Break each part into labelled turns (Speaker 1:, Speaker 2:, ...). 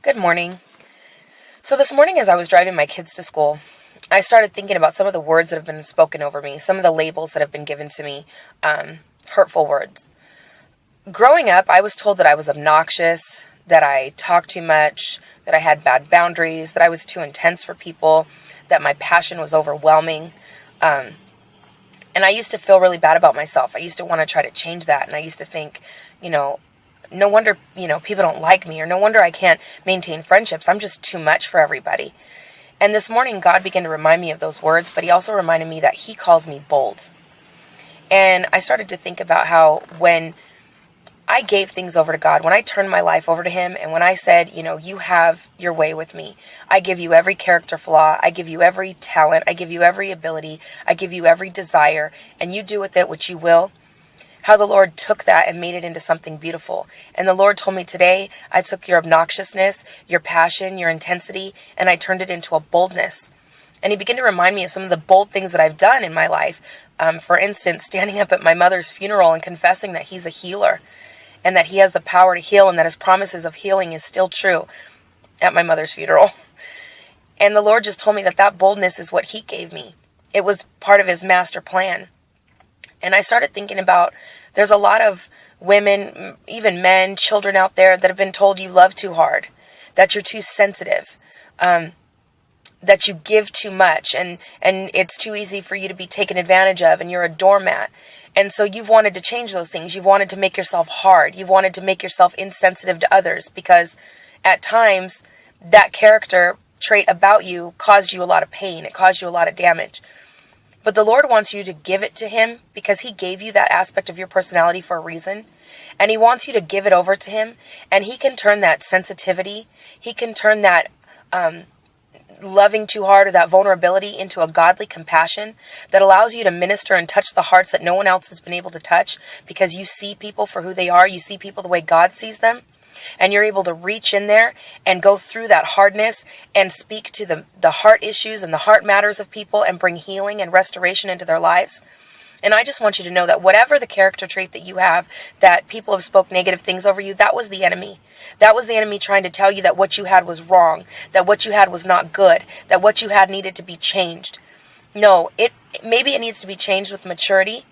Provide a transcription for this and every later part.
Speaker 1: Good morning. So this morning as I was driving my kids to school, I started thinking about some of the words that have been spoken over me, some of the labels that have been given to me, hurtful words. Growing up, I was told that I was obnoxious, that I talked too much, that I had bad boundaries, that I was too intense for people, that my passion was overwhelming. And I used to feel really bad about myself. I used to want to try to change that. And I used to think, no wonder, people don't like me, or no wonder I can't maintain friendships. I'm just too much for everybody. And this morning, God began to remind me of those words, but he also reminded me that he calls me bold. And I started to think about how when I gave things over to God, when I turned my life over to him, and when I said, you have your way with me. I give you every character flaw. I give you every talent. I give you every ability. I give you every desire, and you do with it what you will. How the Lord took that and made it into something beautiful. And the Lord told me today, I took your obnoxiousness, your passion, your intensity, and I turned it into a boldness. And he began to remind me of some of the bold things that I've done in my life. For instance, standing up at my mother's funeral and confessing that he's a healer and that he has the power to heal and that his promises of healing is still true at my mother's funeral. And the Lord just told me that boldness is what he gave me. It was part of his master plan. And I started thinking about, there's a lot of women, even men, children out there that have been told you love too hard, that you're too sensitive, that you give too much, and it's too easy for you to be taken advantage of, and you're a doormat. And so you've wanted to change those things. You've wanted to make yourself hard. You've wanted to make yourself insensitive to others because at times that character trait about you caused you a lot of pain. It caused you a lot of damage. But the Lord wants you to give it to him because he gave you that aspect of your personality for a reason. And he wants you to give it over to him. And he can turn that sensitivity, he can turn that loving too hard or that vulnerability into a godly compassion that allows you to minister and touch the hearts that no one else has been able to touch because you see people for who they are. You see people the way God sees them. And you're able to reach in there and go through that hardness and speak to the heart issues and the heart matters of people and bring healing and restoration into their lives. And I just want you to know that whatever the character trait that you have, that people have spoke negative things over you, that was the enemy. That was the enemy trying to tell you that what you had was wrong, that what you had was not good, that what you had needed to be changed. No, maybe it needs to be changed with maturity.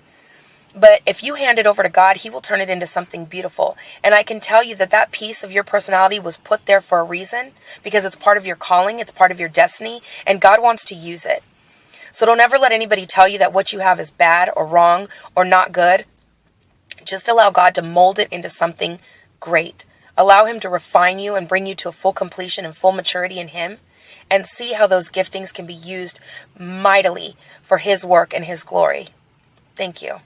Speaker 1: But if you hand it over to God, he will turn it into something beautiful. And I can tell you that piece of your personality was put there for a reason because it's part of your calling, it's part of your destiny, and God wants to use it. So don't ever let anybody tell you that what you have is bad or wrong or not good. Just allow God to mold it into something great. Allow him to refine you and bring you to a full completion and full maturity in him, and see how those giftings can be used mightily for his work and his glory. Thank you.